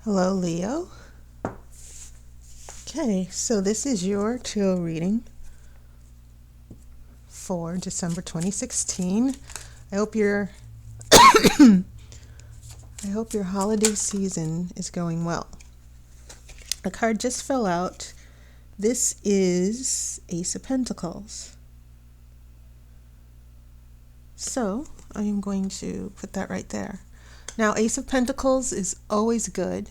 Hello, Leo. Okay, so this is your tarot reading for December 2016. I hope your I hope your holiday season is going well. A card just fell out. This is Ace of Pentacles. So, I am going to put that right there. Now, Ace of Pentacles is always good.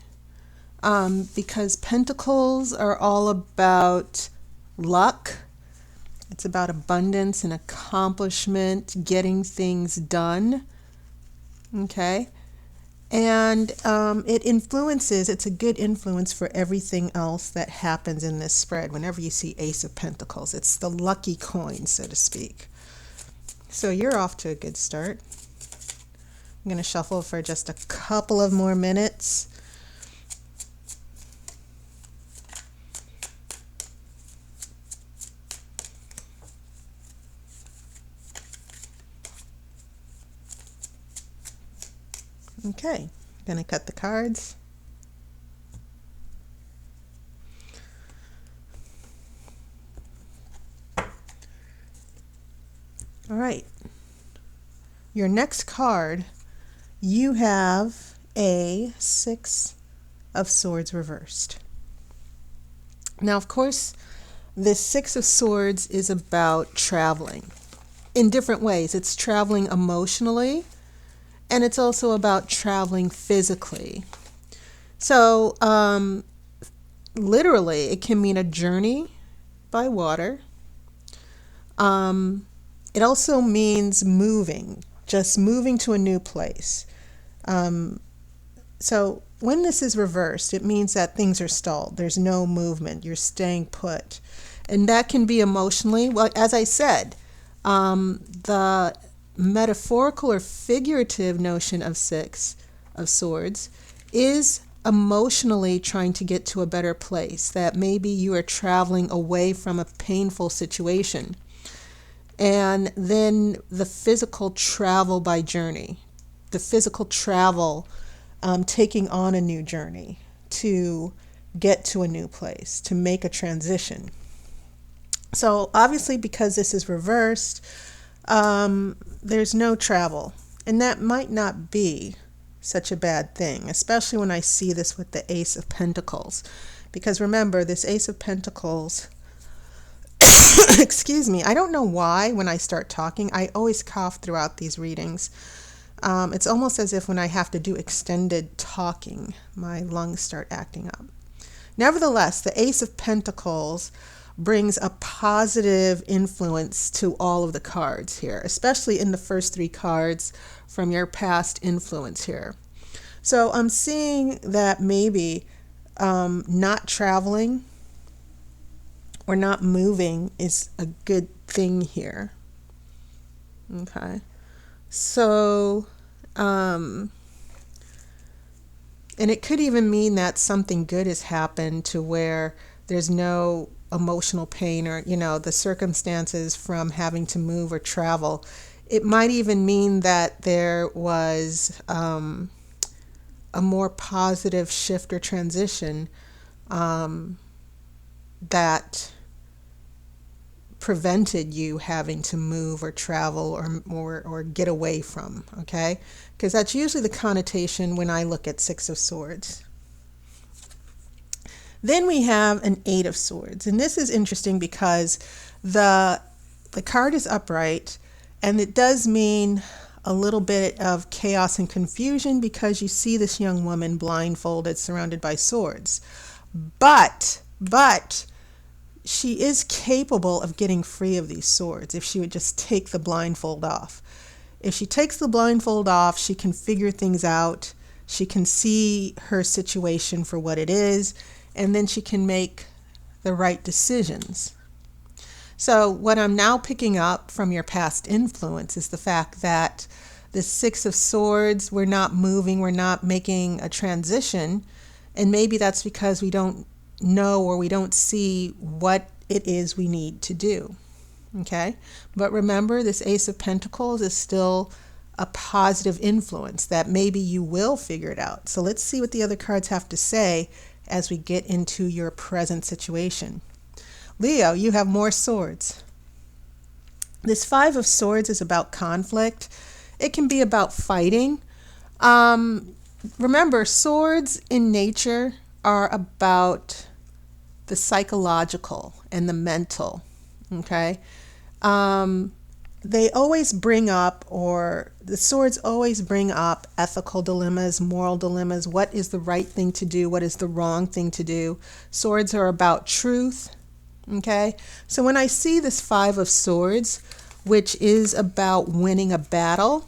Because pentacles are all about luck. It's about abundance and accomplishment, getting things done. Okay? And it's a good influence for everything else that happens in this spread. Whenever you see Ace of Pentacles, it's the lucky coin, so to speak. So you're off to a good start. I'm going to shuffle for just a couple of more minutes. Okay, going to cut the cards. All right. Your next card, you have a Six of Swords reversed. Now, of course, this Six of Swords is about traveling in different ways. It's traveling emotionally, and it's also about traveling physically. So, literally, it can mean a journey by water. It also means moving, just moving to a new place. So when this is reversed, it means that things are stalled. There's no movement. You're staying put. And that can be emotionally. Well, as I said, the metaphorical or figurative notion of Six of Swords is emotionally trying to get to a better place, that maybe you are traveling away from a painful situation. And then the physical travel by journey, the physical travel, taking on a new journey to get to a new place, to make a transition. So obviously, because this is reversed, there's no travel. And that might not be such a bad thing, especially when I see this with the Ace of Pentacles. Because remember, this Ace of Pentacles, excuse me, I don't know why when I start talking, I always cough throughout these readings. It's almost as if when I have to do extended talking, my lungs start acting up. Nevertheless, the Ace of Pentacles brings a positive influence to all of the cards here, especially in the first three cards from your past influence here. So I'm seeing that maybe not traveling or not moving is a good thing here. Okay. So, and it could even mean that something good has happened to where there's no emotional pain or, the circumstances from having to move or travel. It might even mean that there was a more positive shift or transition that prevented you having to move or travel or get away from, okay? Because that's usually the connotation when I look at Six of Swords. Then we have an Eight of Swords, and this is interesting because the card is upright, and it does mean a little bit of chaos and confusion because you see this young woman blindfolded, surrounded by swords. But she is capable of getting free of these swords if she would just take the blindfold off. If she takes the blindfold off, she can figure things out. She can see her situation for what it is, and then she can make the right decisions. So what I'm now picking up from your past influence is the fact that the Six of Swords, we're not moving, we're not making a transition, and maybe that's because we don't know or we don't see what it is we need to do. Okay? But remember, this Ace of Pentacles is still a positive influence, that maybe you will figure it out. So let's see what the other cards have to say as we get into your present situation. Leo, you have more swords. This Five of Swords is about conflict. It can be about fighting. Remember, swords in nature are about the psychological and the mental, okay? They always bring up, or the swords always bring up ethical dilemmas, moral dilemmas. What is the right thing to do? What is the wrong thing to do? Swords are about truth, okay? So when I see this Five of Swords, which is about winning a battle,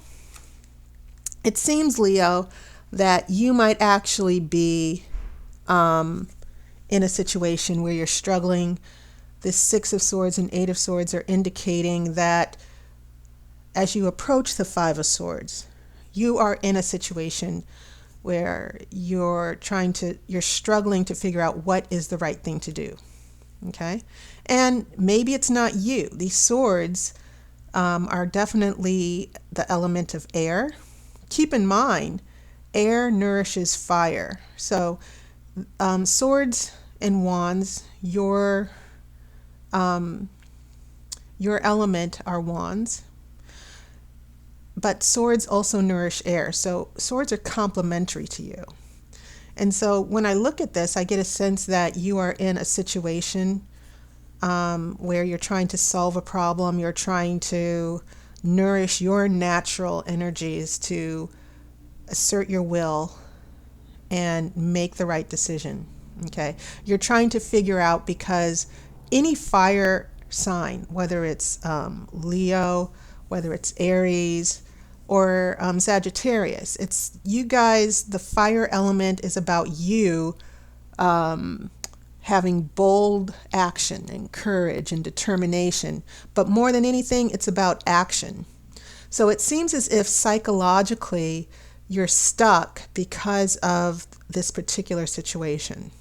it seems, Leo, that you might actually be in a situation where you're struggling. This Six of Swords and Eight of Swords are indicating that as you approach the Five of Swords, you are in a situation where you're struggling to figure out what is the right thing to do, okay? And maybe it's not you. These swords are definitely the element of air. Keep in mind, air nourishes fire. So swords and wands, your element are wands, but swords also nourish air. So swords are complementary to you. And so when I look at this, I get a sense that you are in a situation where you're trying to solve a problem, you're trying to nourish your natural energies to assert your will and make the right decision, okay? You're trying to figure out, because any fire sign, whether it's Leo, whether it's Aries, or Sagittarius, it's you guys, the fire element is about you having bold action and courage and determination. But more than anything, it's about action. So it seems as if psychologically you're stuck because of this particular situation,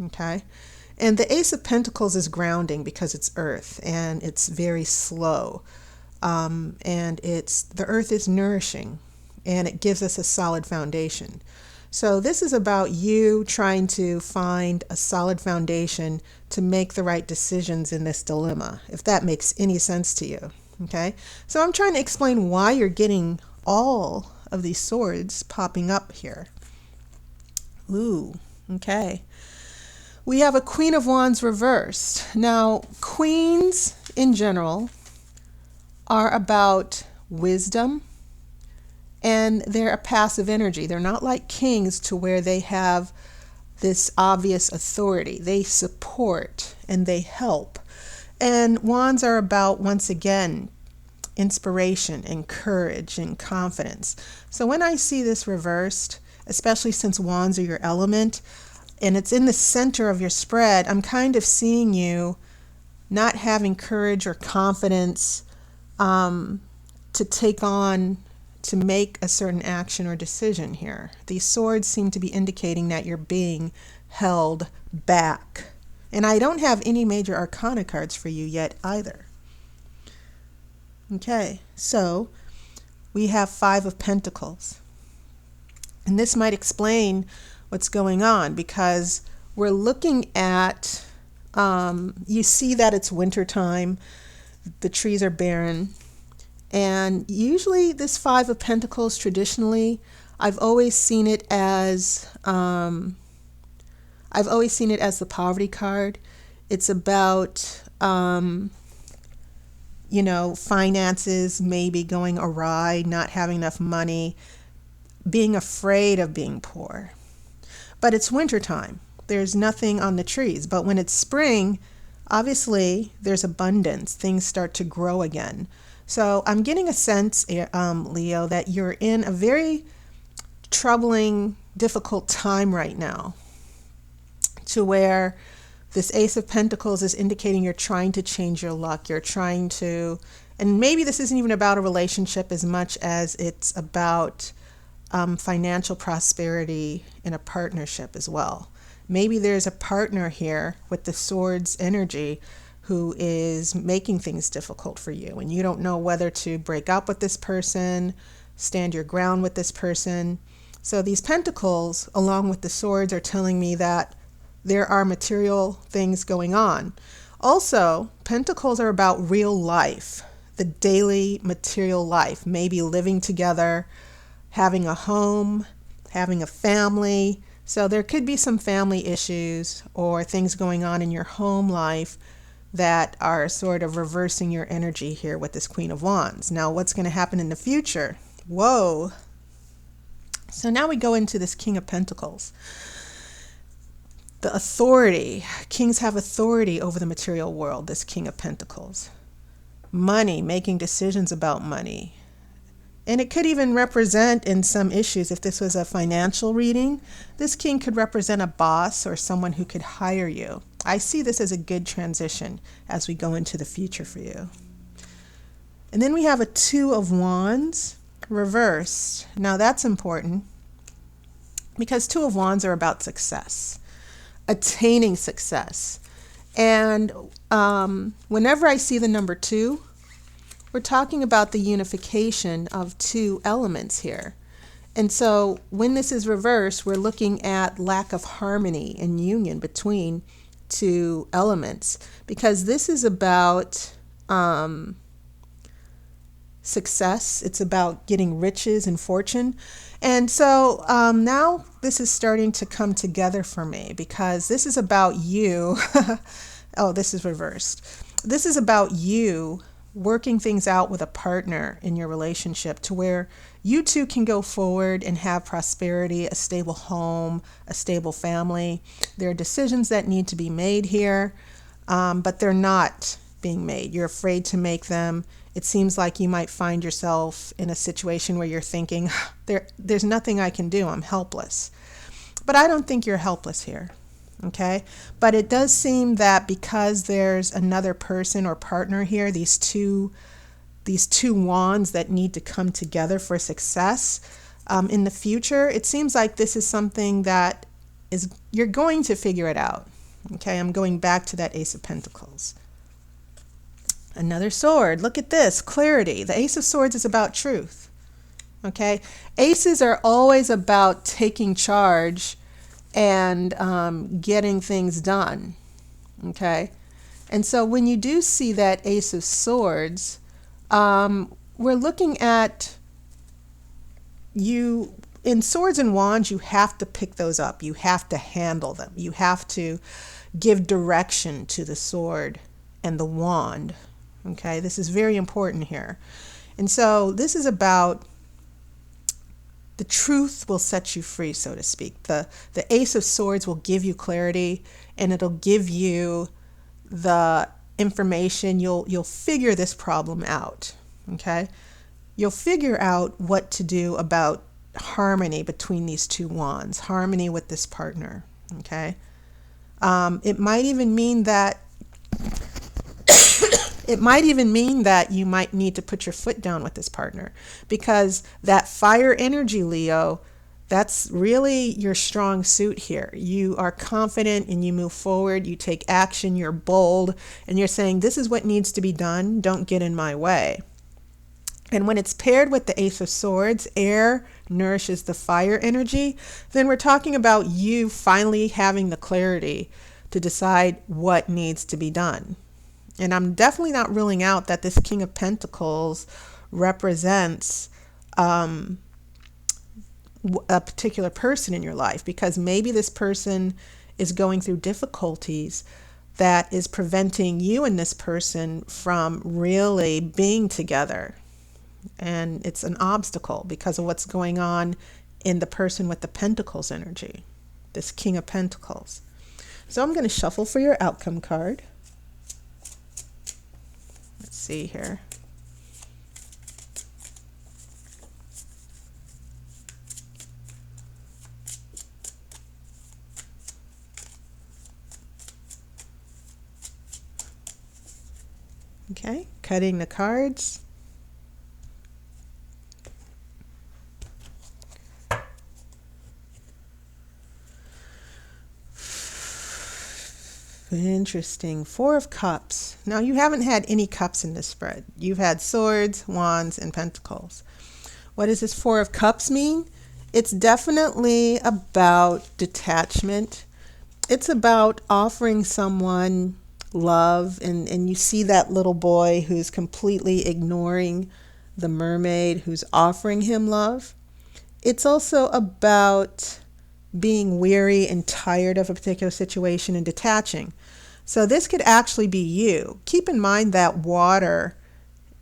okay? And the Ace of Pentacles is grounding because it's earth and it's very slow. And the earth is nourishing and it gives us a solid foundation. So this is about you trying to find a solid foundation to make the right decisions in this dilemma, if that makes any sense to you, okay? So I'm trying to explain why you're getting all of these swords popping up here. Ooh, okay. We have a Queen of Wands reversed. Now, queens in general are about wisdom, and they're a passive energy. They're not like kings to where they have this obvious authority. They support and they help. And wands are about, once again, inspiration and courage and confidence. So when I see this reversed, especially since wands are your element, and it's in the center of your spread, I'm kind of seeing you not having courage or confidence to take on, to make a certain action or decision here. These swords seem to be indicating that you're being held back. And I don't have any major arcana cards for you yet either. Okay, so we have Five of Pentacles. And this might explain what's going on, because we're looking at, you see that it's winter time, the trees are barren, and usually this Five of Pentacles, traditionally, I've always seen it as the poverty card. It's about finances maybe going awry, not having enough money, being afraid of being poor. But it's wintertime. There's nothing on the trees. But when it's spring, obviously there's abundance. Things start to grow again. So I'm getting a sense, Leo, that you're in a very troubling, difficult time right now, to where this Ace of Pentacles is indicating you're trying to change your luck. You're trying to, and maybe this isn't even about a relationship as much as it's about financial prosperity in a partnership as well. Maybe there's a partner here with the swords energy who is making things difficult for you, and you don't know whether to break up with this person, stand your ground with this person. So these pentacles, along with the swords, are telling me that there are material things going on. Also, pentacles are about real life, the daily material life, maybe living together, having a home, having a family. So there could be some family issues or things going on in your home life that are sort of reversing your energy here with this Queen of Wands. Now, what's going to happen in the future? Whoa. So now we go into this King of Pentacles. The authority. Kings have authority over the material world, this King of Pentacles. Money, making decisions about money. And it could even represent in some issues, if this was a financial reading, this king could represent a boss or someone who could hire you. I see this as a good transition as we go into the future for you. And then we have a Two of Wands reversed. Now that's important because Two of Wands are about success, attaining success. And whenever I see the number 2, we're talking about the unification of two elements here. And so when this is reversed, we're looking at lack of harmony and union between two elements, because this is about success. It's about getting riches and fortune. And so now this is starting to come together for me, because this is about you. Oh, this is reversed. This is about you working things out with a partner in your relationship to where you two can go forward and have prosperity, a stable home, a stable family. There are decisions that need to be made here, but they're not being made. You're afraid to make them. It seems like you might find yourself in a situation where you're thinking, there's nothing I can do. I'm helpless. But I don't think you're helpless here. Okay, but it does seem that because there's another person or partner here, these two wands that need to come together for success in the future, it seems like this is something that you're going to figure it out. Okay, I'm going back to that Ace of Pentacles. Another sword. Look at this, clarity. The Ace of Swords is about truth. Okay, aces are always about taking charge and getting things done. Okay, and so when you do see that Ace of Swords, we're looking at you in Swords and Wands. You have to pick those up. You have to handle them. You have to give direction to the sword and the wand. Okay, this is very important here. And so this is about the truth will set you free, so to speak. The Ace of Swords will give you clarity, and it'll give you the information. You'll figure this problem out. Okay, you'll figure out what to do about harmony between these two wands, harmony with this partner. Okay, it might even mean that you might need to put your foot down with this partner, because that fire energy, Leo, that's really your strong suit here. You are confident and you move forward, you take action, you're bold, and you're saying, this is what needs to be done. Don't get in my way. And when it's paired with the Ace of Swords, air nourishes the fire energy, then we're talking about you finally having the clarity to decide what needs to be done. And I'm definitely not ruling out that this King of Pentacles represents a particular person in your life, because maybe this person is going through difficulties that is preventing you and this person from really being together. And it's an obstacle because of what's going on in the person with the Pentacles energy, this King of Pentacles. So I'm going to shuffle for your outcome card. See here. Okay, cutting the cards. Interesting. 4 of Cups. Now, you haven't had any cups in this spread. You've had Swords, Wands, and Pentacles. What does this Four of Cups mean? It's definitely about detachment. It's about offering someone love, and you see that little boy who's completely ignoring the mermaid who's offering him love. It's also about being weary and tired of a particular situation and detaching. So this could actually be you. Keep in mind that water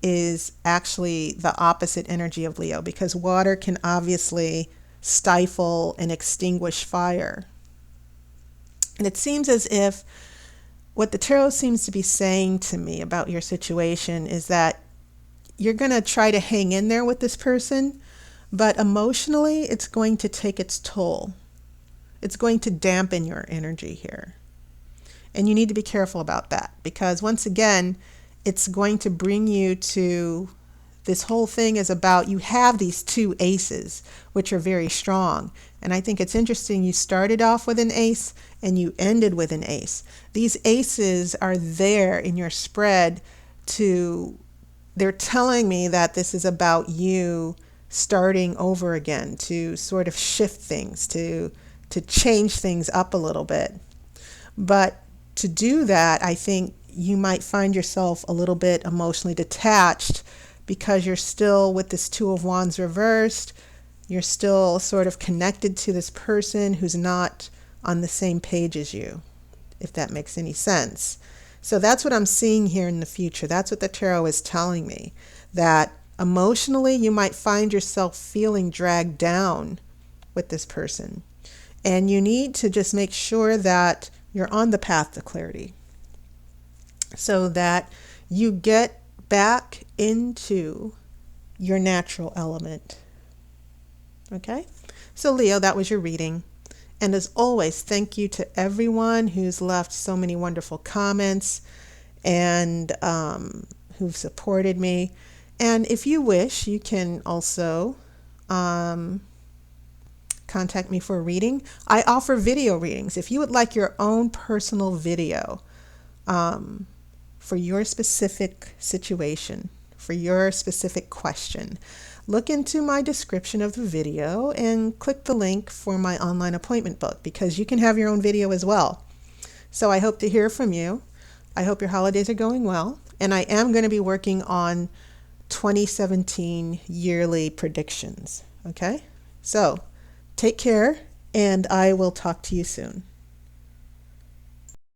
is actually the opposite energy of Leo, because water can obviously stifle and extinguish fire. And it seems as if what the tarot seems to be saying to me about your situation is that you're going to try to hang in there with this person, but emotionally it's going to take its toll. It's going to dampen your energy here. And you need to be careful about that, because once again, it's going to bring you to, this whole thing is about, you have these two aces, which are very strong. And I think it's interesting, you started off with an ace and you ended with an ace. These aces are there in your spread they're telling me that this is about you starting over again, to sort of shift things, to change things up a little bit. But to do that, I think you might find yourself a little bit emotionally detached, because you're still with this Two of Wands reversed. You're still sort of connected to this person who's not on the same page as you, if that makes any sense. So that's what I'm seeing here in the future. That's what the tarot is telling me, that emotionally you might find yourself feeling dragged down with this person. And you need to just make sure that you're on the path to clarity, so that you get back into your natural element. Okay? So Leo, that was your reading. And as always, thank you to everyone who's left so many wonderful comments and who've supported me. And if you wish, you can also contact me for a reading. I offer video readings. If you would like your own personal video for your specific situation, for your specific question, look into my description of the video and click the link for my online appointment book, because you can have your own video as well. So I hope to hear from you. I hope your holidays are going well. And I am going to be working on 2017 yearly predictions. Okay? So take care, and I will talk to you soon.